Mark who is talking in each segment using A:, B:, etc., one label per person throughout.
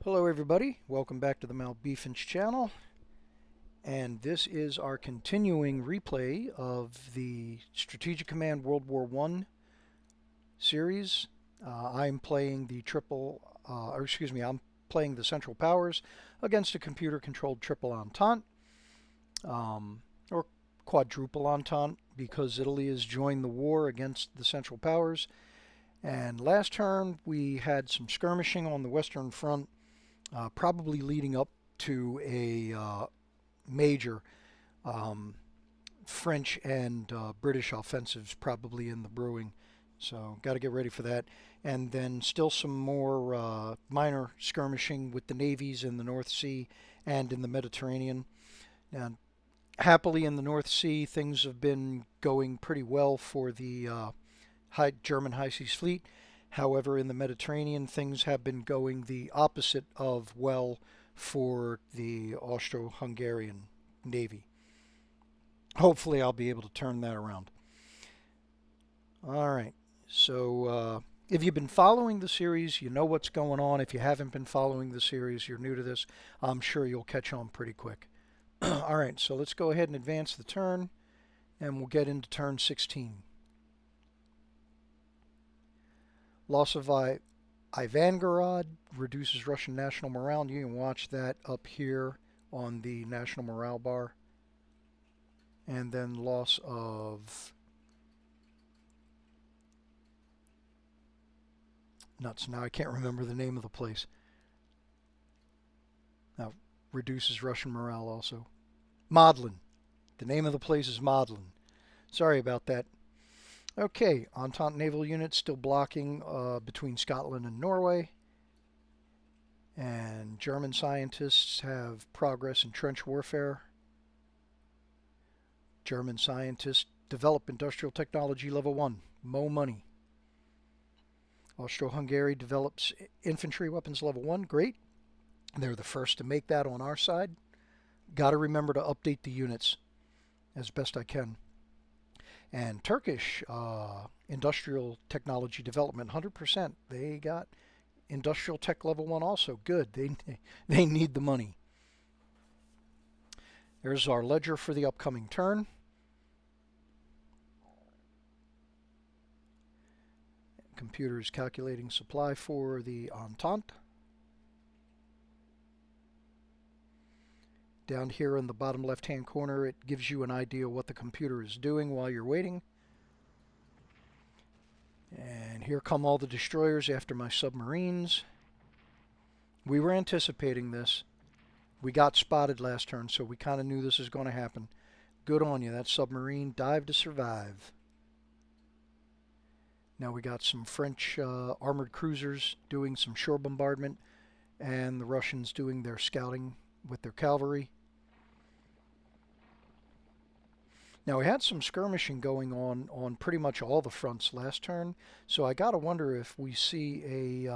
A: Hello everybody, welcome back to the Malbeefance channel, and this is our continuing replay of the Strategic Command World War I series. I'm playing the I'm playing the Central Powers against a computer-controlled triple entente, or quadruple entente, because Italy has joined the war against the Central Powers. And last turn we had some skirmishing on the Western Front, probably leading up to a major French and British offensives probably in the brewing. So got to get ready for that. And then still some more minor skirmishing with the navies in the North Sea and in the Mediterranean. And happily in the North Sea, things have been going pretty well for the German High Seas Fleet. However, in the Mediterranean, things have been going the opposite of well for the Austro-Hungarian Navy. Hopefully, I'll be able to turn that around. All right. So, if you've been following the series, you know what's going on. If you haven't been following the series, you're new to this, I'm sure you'll catch on pretty quick. All right. So, let's go ahead and advance the turn, and we'll get into turn 16. Loss of Ivangarod reduces Russian national morale, and you can watch that up here on the national morale bar. And then loss of nuts. Now I can't remember the name of the place. Now reduces Russian morale also. Modlin. The name of the place is Modlin. Sorry about that. Okay, Entente naval units still blocking between Scotland and Norway. And German scientists have progress in trench warfare. German scientists develop industrial technology level 1. Mo money. Austro-Hungary develops infantry weapons level 1. Great. They're the first to make that on our side. Got to remember to update the units as best I can. And Turkish industrial technology development, 100%. They got industrial tech level 1 also. Good. They need the money. There's our ledger for the upcoming turn. Computer is calculating supply for the Entente. Down here in the bottom left-hand corner, it gives you an idea what the computer is doing while you're waiting. And here come all the destroyers after my submarines. We were anticipating this. We got spotted last turn, so we kind of knew this was going to happen. Good on you. That submarine dived to survive. Now we got some French armored cruisers doing some shore bombardment, and the Russians doing their scouting with their cavalry. Now we had some skirmishing going on pretty much all the fronts last turn, so I gotta wonder if we see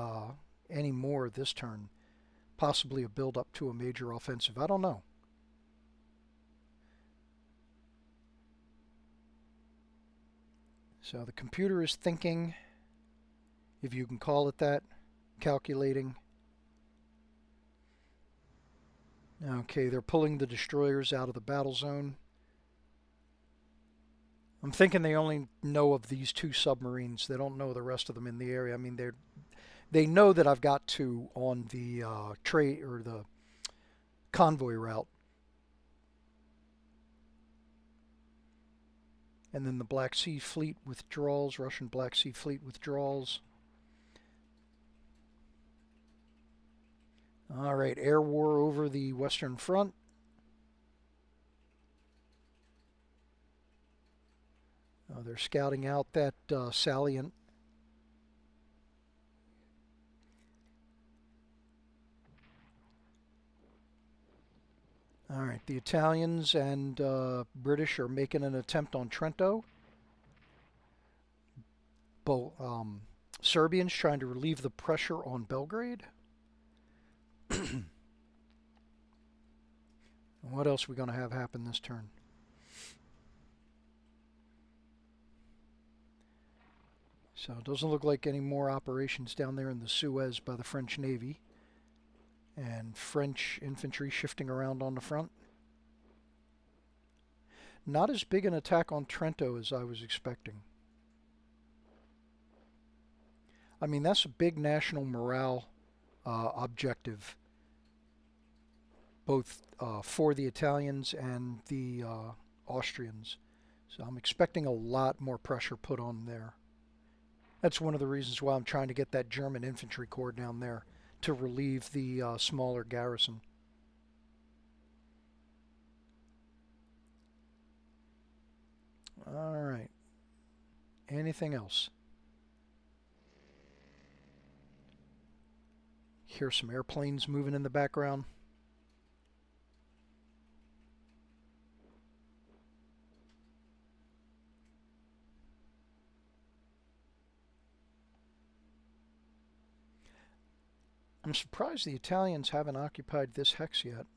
A: any more this turn, possibly a build up to a major offensive. I don't know. So the computer is thinking, if you can call it that, calculating. Okay, they're pulling the destroyers out of the battle zone. I'm thinking they only know of these 2 submarines. They don't know the rest of them in the area. I mean, they know that I've got 2 on the trade or the convoy route. And then the Black Sea Fleet withdrawals, Russian Black Sea Fleet withdrawals. All right, air war over the Western Front. They're scouting out that salient. All right, the Italians and British are making an attempt on Trento. Serbians trying to relieve the pressure on Belgrade. What else are we going to have happen this turn? So it doesn't look like any more operations down there in the Suez by the French Navy. And French infantry shifting around on the front. Not as big an attack on Trento as I was expecting. I mean, that's a big national morale objective, both for the Italians and the Austrians. So I'm expecting a lot more pressure put on there. That's one of the reasons why I'm trying to get that German infantry corps down there to relieve the smaller garrison. All right. Anything else? Hear some airplanes moving in the background. I'm surprised the Italians haven't occupied this hex yet.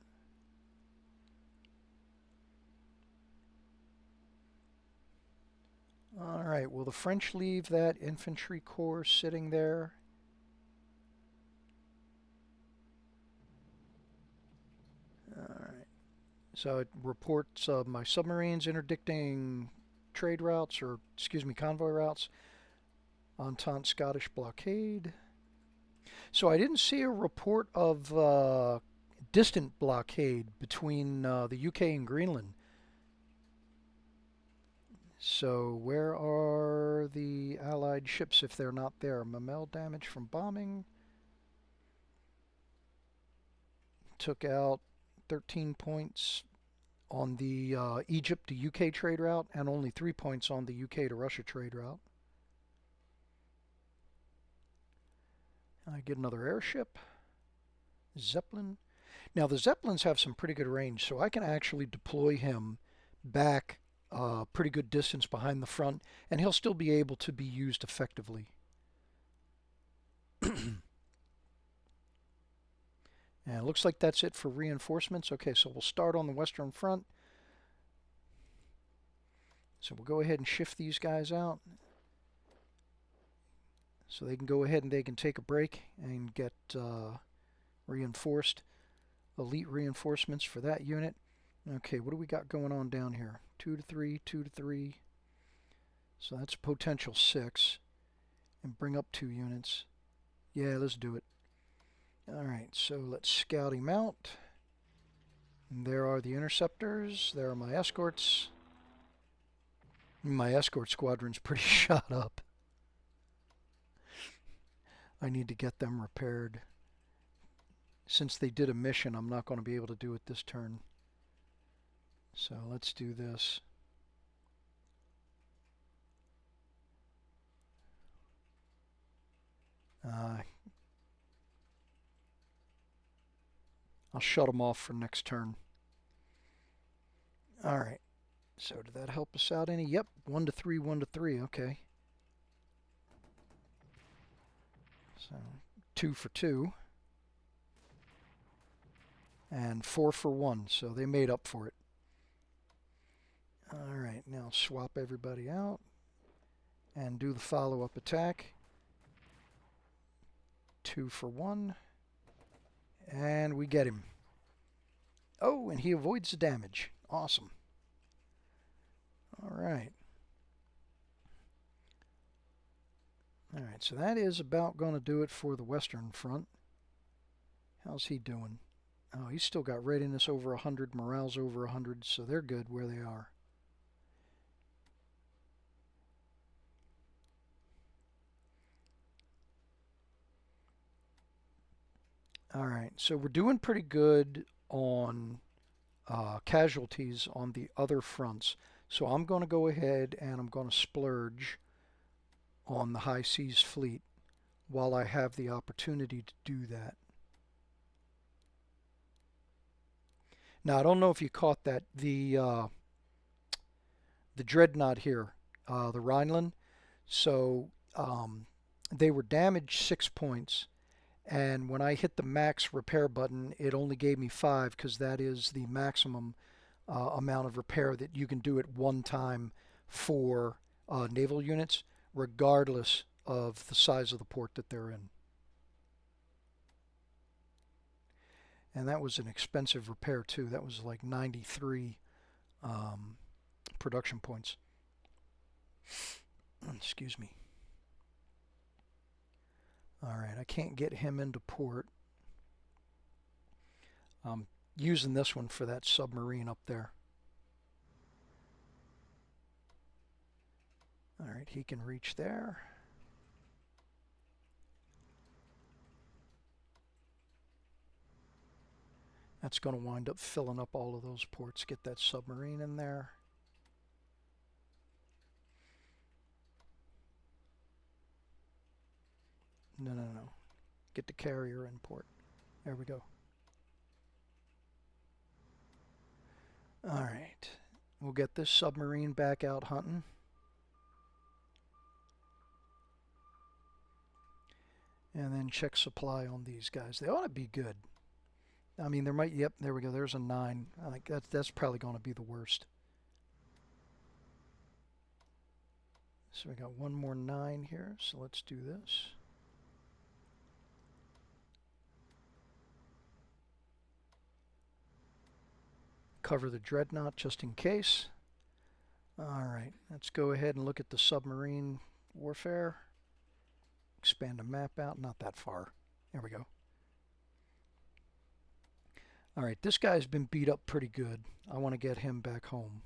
A: All right, will the French leave that infantry corps sitting there? All right. So it reports my submarines interdicting trade routes, or excuse me, convoy routes. Entente Scottish blockade. So I didn't see a report of distant blockade between the UK and Greenland. So where are the Allied ships if they're not there? Mamel damage from bombing. Took out 13 points on the Egypt to UK trade route and only 3 points on the UK to Russia trade route. I get another airship. Zeppelin. Now the Zeppelins have some pretty good range, so I can actually deploy him back a pretty good distance behind the front, and he'll still be able to be used effectively. And it looks like that's it for reinforcements. Okay, so we'll start on the Western Front. So we'll go ahead and shift these guys out so they can go ahead and they can take a break and get reinforced. Elite reinforcements for that unit. Okay, what do we got going on down here? 2 to 3, 2 to 3. So that's a potential 6. And bring up 2 units. Yeah, let's do it. Alright, so let's scout him out. And there are the interceptors. There are my escorts. My escort squadron's pretty shot up. I need to get them repaired. Since they did a mission, I'm not going to be able to do it this turn. So let's do this. I'll shut them off for next turn. Alright. So did that help us out any? Yep. 1 to 3, 1 to 3. Okay. So 2 for 2. And 4 for 1. So they made up for it. Alright. Now swap everybody out. And do the follow-up attack. 2 for 1. And we get him. Oh, and he avoids the damage. Awesome. Alright. Alright, so that is about going to do it for the Western Front. How's he doing? Oh, he's still got readiness over 100, morale's over 100, so they're good where they are. Alright, so we're doing pretty good on casualties on the other fronts. So I'm going to go ahead and I'm going to splurge on the High Seas Fleet while I have the opportunity to do that. Now, I don't know if you caught that. The dreadnought here, the Rhineland, so they were damaged 6 points. And when I hit the max repair button, it only gave me 5 because that is the maximum amount of repair that you can do at one time for naval units, regardless of the size of the port that they're in. And that was an expensive repair too. That was like 93 production points. Excuse me. Alright, I can't get him into port. I'm using this one for that submarine up there. Alright, he can reach there. That's going to wind up filling up all of those ports. Get that submarine in there. No. Get the carrier in port. There we go. Alright. We'll get this submarine back out hunting. And then check supply on these guys. They ought to be good. I mean, there might, yep, there we go. There's a 9. I think that's probably going to be the worst. So we got one more 9 here. So let's do this. Cover the dreadnought just in case. Alright, let's go ahead and look at the submarine warfare. Expand the map out. Not that far. There we go. Alright, this guy's been beat up pretty good. I want to get him back home.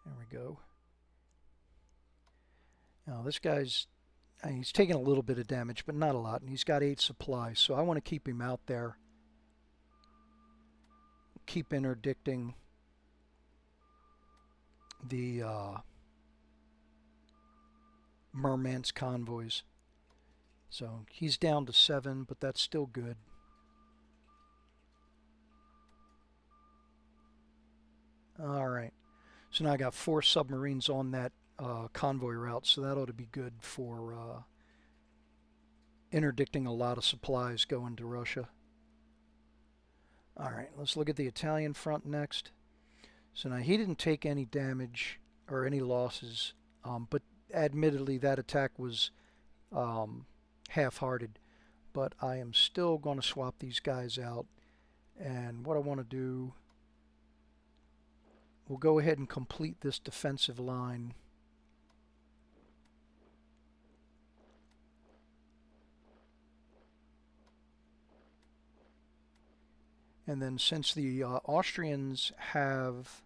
A: There we go. Now this guy's, he's taking a little bit of damage, but not a lot, and he's got 8 supplies, so I want to keep him out there. Keep interdicting the Merman's convoys. So he's down to 7, but that's still good. Alright, so now I got 4 submarines on that convoy route, so that ought to be good for interdicting a lot of supplies going to Russia. Alright, let's look at the Italian front next. So now he didn't take any damage or any losses, but admittedly that attack was half-hearted. But I am still going to swap these guys out, and what I want to do, we'll go ahead and complete this defensive line. And then since the Austrians have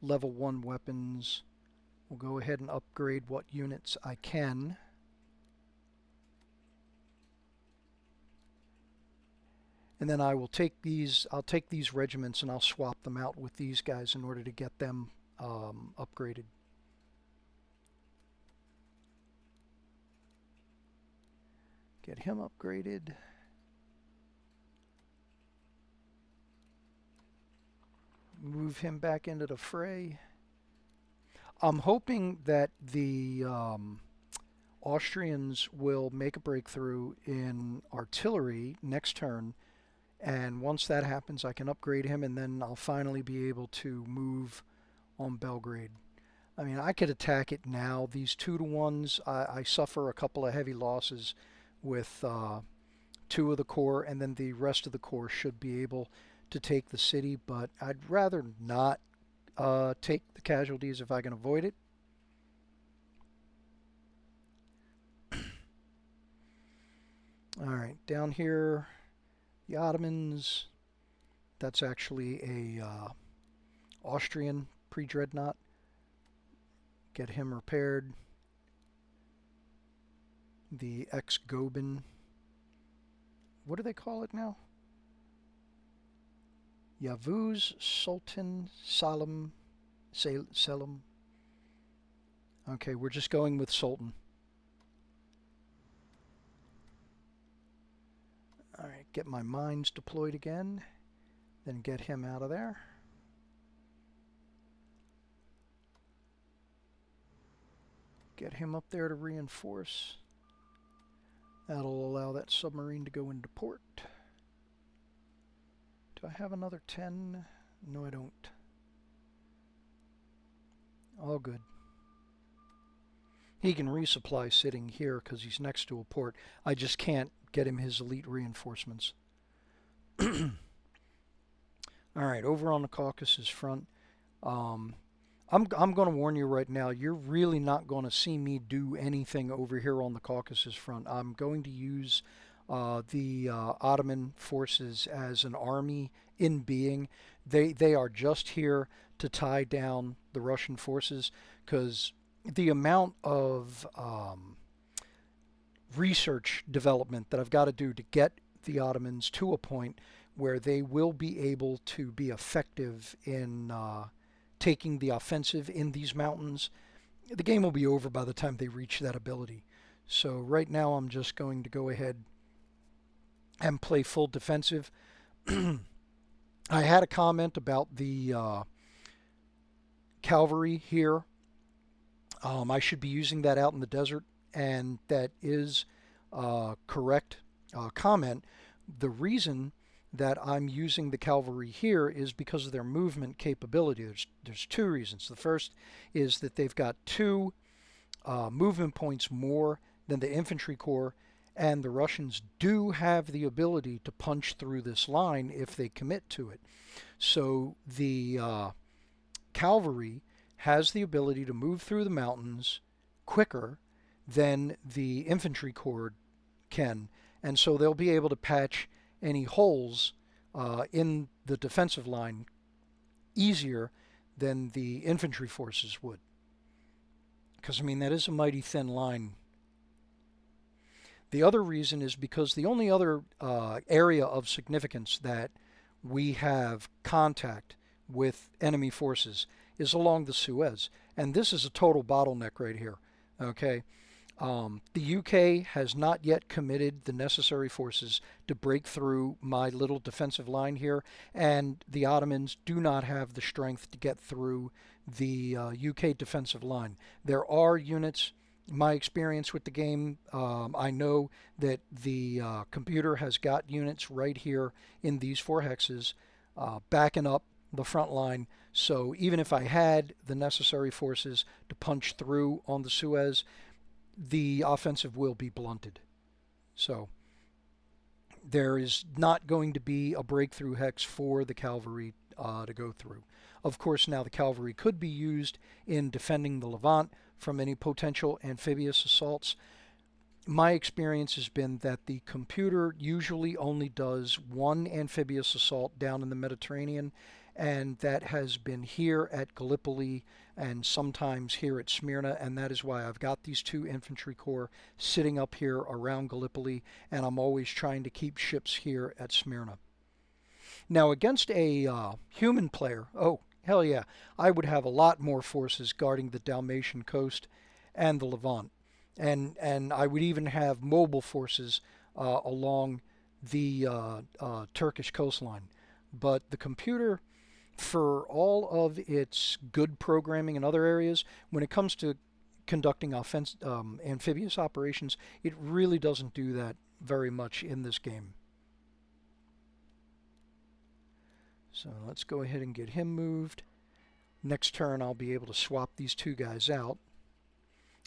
A: level 1 weapons, we'll go ahead and upgrade what units I can. And then I will take these, I'll take these regiments and I'll swap them out with these guys in order to get them upgraded. Get him upgraded. Move him back into the fray. I'm hoping that the Austrians will make a breakthrough in artillery next turn, and once that happens I can upgrade him, and then I'll finally be able to move on Belgrade. I mean, I could attack it now. These 2-to-1s, I suffer a couple of heavy losses with 2 of the corps, and then the rest of the corps should be able to take the city, but I'd rather not take the casualties if I can avoid it. Alright, down here, the Ottomans, that's actually a Austrian pre-dreadnought. Get him repaired. The ex-Goeben, what do they call it now? Yavuz Sultan Selim. Okay, we're just going with Sultan. Alright, get my mines deployed again. Then get him out of there. Get him up there to reinforce. That'll allow that submarine to go into port. Do I have another 10? No, I don't. All good. He can resupply sitting here because he's next to a port. I just can't get him his elite reinforcements. All right, over on the Caucasus front, um, I'm going to warn you right now, you're really not going to see me do anything over here on the Caucasus front. I'm going to use the Ottoman forces as an army in being. They are just here to tie down the Russian forces because the amount of research development that I've got to do to get the Ottomans to a point where they will be able to be effective in taking the offensive in these mountains, the game will be over by the time they reach that ability. So right now I'm just going to go ahead and play full defensive. I had a comment about the cavalry here. I should be using that out in the desert, and that is correct comment. The reason that I'm using the cavalry here is because of their movement capability. There's two reasons. The first is that they've got two movement points more than the infantry corps, and the Russians do have the ability to punch through this line if they commit to it. So the cavalry has the ability to move through the mountains quicker than the infantry corps can, and so they'll be able to patch any holes in the defensive line easier than the infantry forces would. Because, I mean, that is a mighty thin line. The other reason is because the only other area of significance that we have contact with enemy forces is along the Suez. And this is a total bottleneck right here. Okay. The UK has not yet committed the necessary forces to break through my little defensive line here, and the Ottomans do not have the strength to get through the UK defensive line. There are units. My experience with the game, I know that the computer has got units right here in these four hexes backing up the front line. So even if I had the necessary forces to punch through on the Suez, the offensive will be blunted. So there is not going to be a breakthrough hex for the cavalry to go through. Of course, now the cavalry could be used in defending the Levant from any potential amphibious assaults. My experience has been that the computer usually only does one amphibious assault down in the Mediterranean, and that has been here at Gallipoli and sometimes here at Smyrna, and that is why I've got these two infantry corps sitting up here around Gallipoli, and I'm always trying to keep ships here at Smyrna. Now, against a human player, oh, hell yeah, I would have a lot more forces guarding the Dalmatian coast and the Levant. And I would even have mobile forces along the Turkish coastline. But the computer, for all of its good programming in other areas, when it comes to conducting amphibious operations, it really doesn't do that very much in this game. So let's go ahead and get him moved. Next turn I'll be able to swap these two guys out,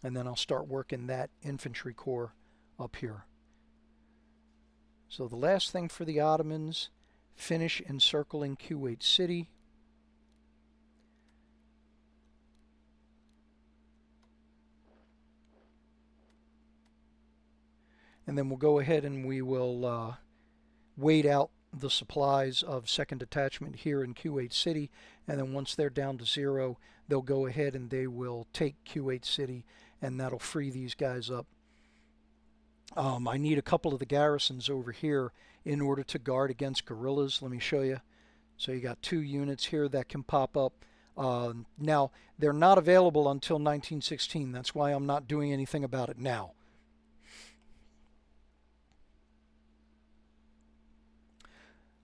A: and then I'll start working that infantry corps up here. So the last thing for the Ottomans, finish encircling Kuwait City. And then we'll go ahead and we will wait out the supplies of 2nd Detachment here in Kuwait City, and then once they're down to 0, they'll go ahead and they will take Kuwait City, and that'll free these guys up. I need a couple of the garrisons over here in order to guard against guerrillas. Let me show you. So you got 2 units here that can pop up. Now, they're not available until 1916. That's why I'm not doing anything about it now.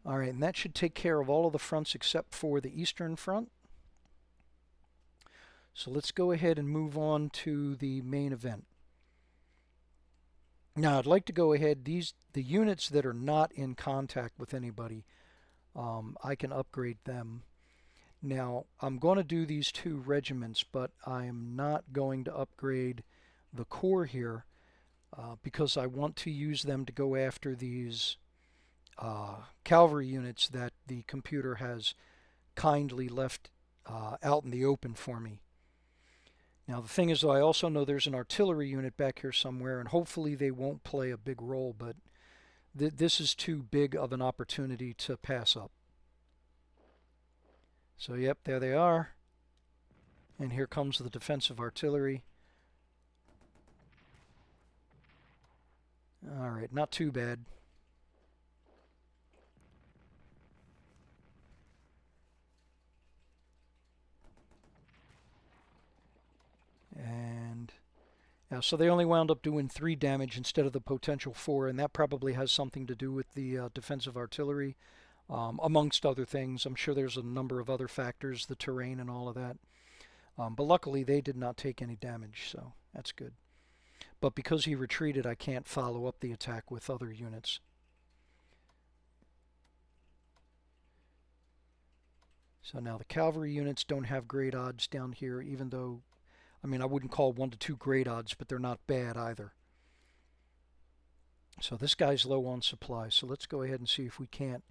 A: All right, and that should take care of all of the fronts except for the eastern front. So let's go ahead and move on to the main event. Now, I'd like to go ahead, the units that are not in contact with anybody, I can upgrade them. Now, I'm going to do these 2 regiments, but I am not going to upgrade the core here because I want to use them to go after these cavalry units that the computer has kindly left out in the open for me. Now the thing is, though, I also know there's an artillery unit back here somewhere, and hopefully they won't play a big role, but this is too big of an opportunity to pass up. So yep, there they are. And here comes the defensive artillery. Alright, not too bad. And yeah, so they only wound up doing 3 damage instead of the potential 4, and that probably has something to do with the defensive artillery, amongst other things. I'm sure there's a number of other factors, the terrain and all of that. But luckily they did not take any damage, so that's good. But because he retreated, I can't follow up the attack with other units. So now the cavalry units don't have great odds down here, even though, I mean, I wouldn't call 1 to 2 great odds, but they're not bad either. So this guy's low on supply, so let's go ahead and see if we can't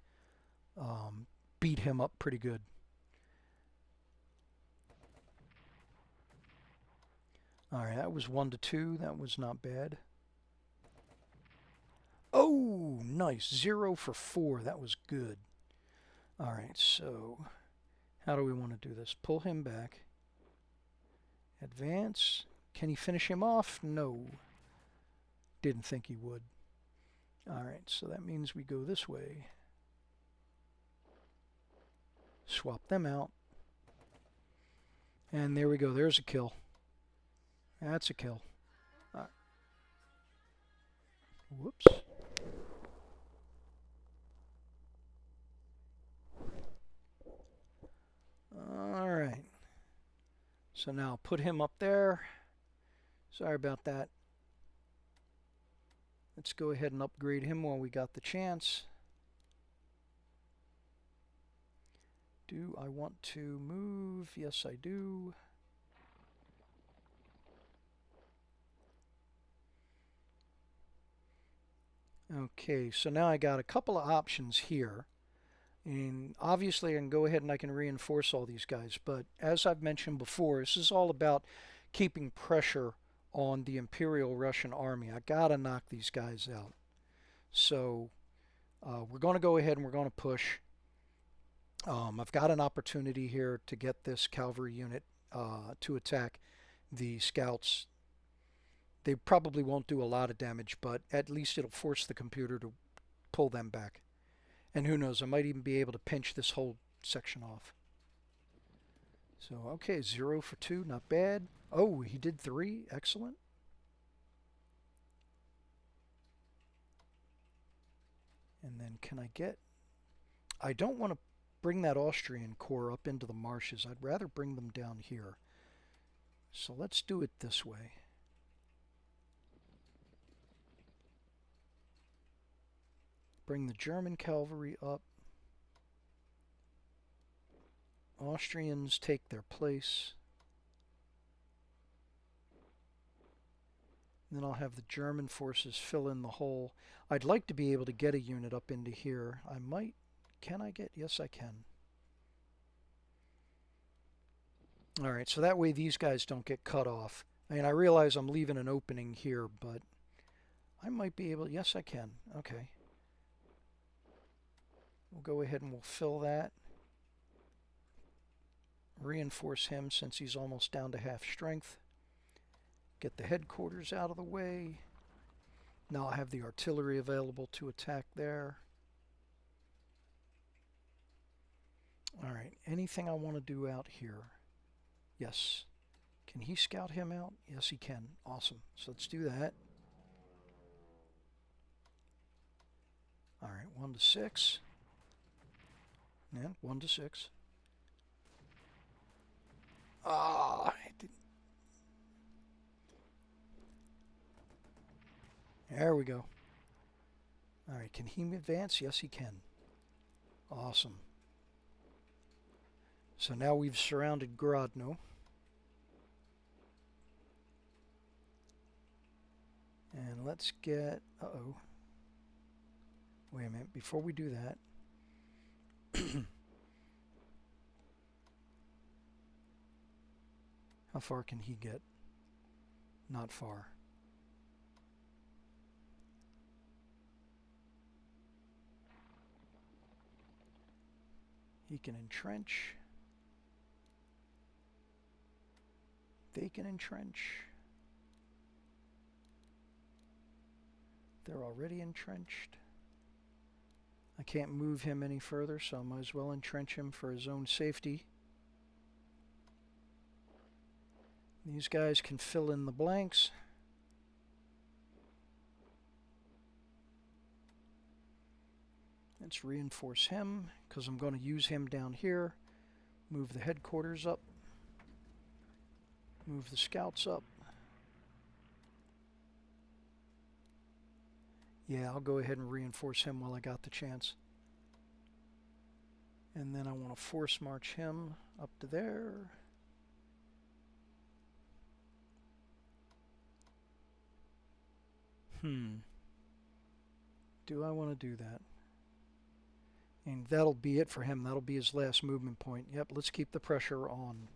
A: beat him up pretty good. Alright, that was 1 to 2. That was not bad. Oh, nice. 0 for 4. That was good. Alright, so how do we want to do this? Pull him back. Advance. Can he finish him off? No. Didn't think he would. Alright, so that means we go this way. Swap them out. And there we go. There's a kill. That's a kill. Whoops. Alright. So now put him up there. Sorry about that. Let's go ahead and upgrade him while we got the chance. Do I want to move? Yes, I do. Okay, so now I got a couple of options here. And obviously I can go ahead and I can reinforce all these guys, but as I've mentioned before, this is all about keeping pressure on the Imperial Russian Army. I gotta knock these guys out. So we're going to go ahead and we're going to push. I've got an opportunity here to get this cavalry unit to attack the scouts. They probably won't do a lot of damage, but at least it'll force the computer to pull them back. And who knows, I might even be able to pinch this whole section off. So, okay, 0 for 2, not bad. Oh, he did 3, excellent. And then can I get... I don't want to bring that Austrian corps up into the marshes. I'd rather bring them down here. So let's do it this way. Bring the German cavalry up. Austrians take their place. And then I'll have the German forces fill in the hole. I'd like to be able to get a unit up into here. I might. Can I get? Yes, I can. Alright, so that way these guys don't get cut off. I mean, I realize I'm leaving an opening here, but I might be able... Yes, I can. Okay. We'll go ahead and we'll fill that. Reinforce him since he's almost down to half strength. Get the headquarters out of the way. Now I have the artillery available to attack there. Alright, anything I want to do out here? Yes. Can he scout him out? Yes, he can. Awesome. So let's do that. Alright, 1 to 6. And 1 to 6. Ah, there we go. Alright, can he advance? Yes, he can. Awesome. So now we've surrounded Grodno. let's get... Uh-oh. Wait a minute. Before we do that... How far can he get? Not far. He can entrench. They can entrench. They're already entrenched. I can't move him any further, so I might as well entrench him for his own safety. These guys can fill in the blanks. Let's reinforce him, because I'm going to use him down here. Move the headquarters up. Move the scouts up. Yeah, I'll go ahead and reinforce him while I got the chance. And then I want to force march him up to there. Do I want to do that? And that'll be it for him. That'll be his last movement point. Yep, let's keep the pressure on.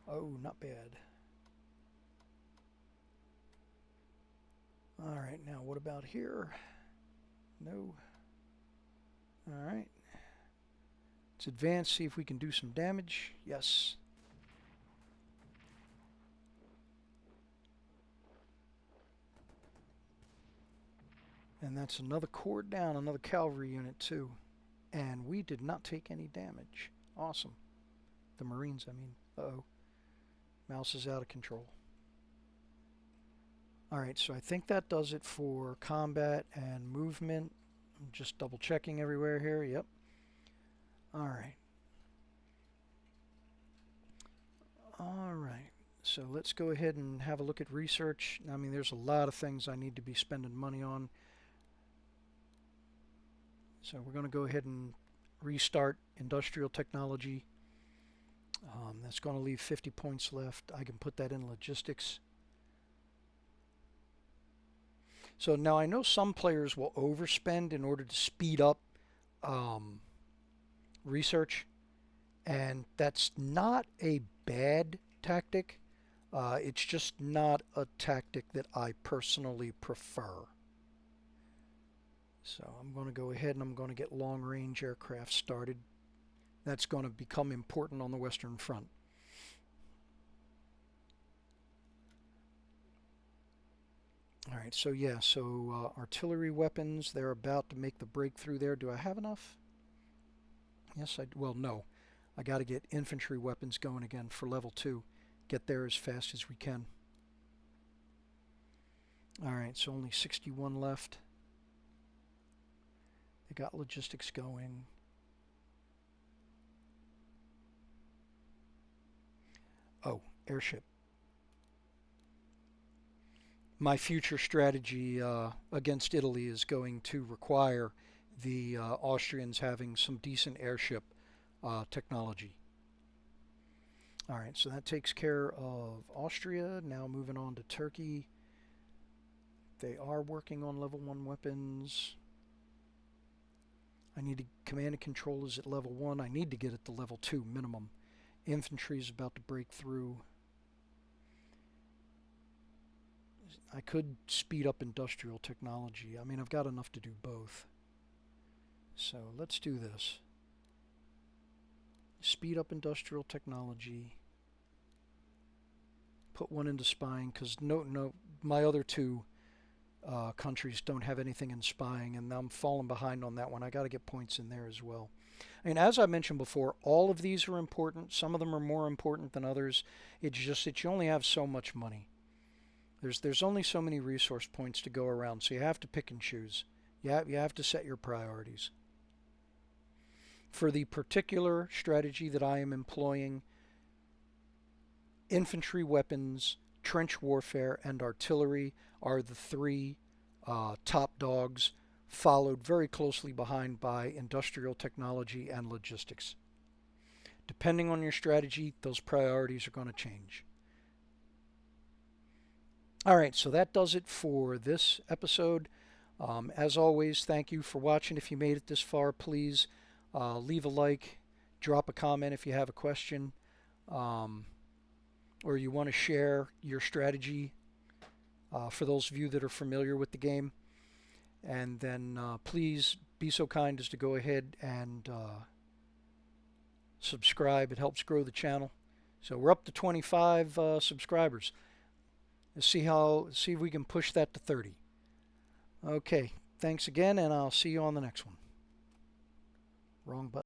A: Oh, not bad. Alright, now what about here? No. Alright. Let's advance, see if we can do some damage. Yes. And that's another corps down, another cavalry unit too. And we did not take any damage. Awesome. The Marines, I mean. Uh-oh. Mouse is out of control. Alright, so I think that does it for combat and movement. I'm just double checking everywhere here. Yep. Alright. Alright. So let's go ahead and have a look at research. I mean, there's a lot of things I need to be spending money on. So we're going to go ahead and restart industrial technology. That's going to leave 50 points left. I can put that in logistics. So now I know some players will overspend in order to speed up research, and that's not a bad tactic. It's just not a tactic that I personally prefer. So I'm going to go ahead and I'm going to get long-range aircraft started. That's going to become important on the Western Front. Alright, so yeah, so artillery weapons, they're about to make the breakthrough there. Do I have enough? Yes, well, no. I got to get infantry weapons going again for level 2. Get there as fast as we can. Alright, so only 61 left. They got logistics going. Oh, airship. My future strategy against Italy is going to require the Austrians having some decent airship technology. Alright, so that takes care of Austria. Now moving on to Turkey. They are working on level 1 weapons. I need to command and control is at level 1. I need to get it to level 2 minimum. Infantry is about to break through. I could speed up industrial technology. I mean, I've got enough to do both. So let's do this. Speed up industrial technology. Put one into spying, because my other two countries don't have anything in spying, and I'm falling behind on that one. I got to get points in there as well. And as I mentioned before, all of these are important. Some of them are more important than others. It's just that you only have so much money. There's only so many resource points to go around, so you have to pick and choose. You have to set your priorities. For the particular strategy that I am employing, infantry weapons, trench warfare, and artillery are the three top dogs, followed very closely behind by industrial technology and logistics. Depending on your strategy, those priorities are going to change. All right, so that does it for this episode. As always, thank you for watching. If you made it this far, please leave a like, drop a comment if you have a question, um, or you want to share your strategy for those of you that are familiar with the game. And then please be so kind as to go ahead and subscribe. It helps grow the channel. So we're up to 25 subscribers. Let's see if we can push that to 30. Okay, thanks again, and I'll see you on the next one. Wrong button.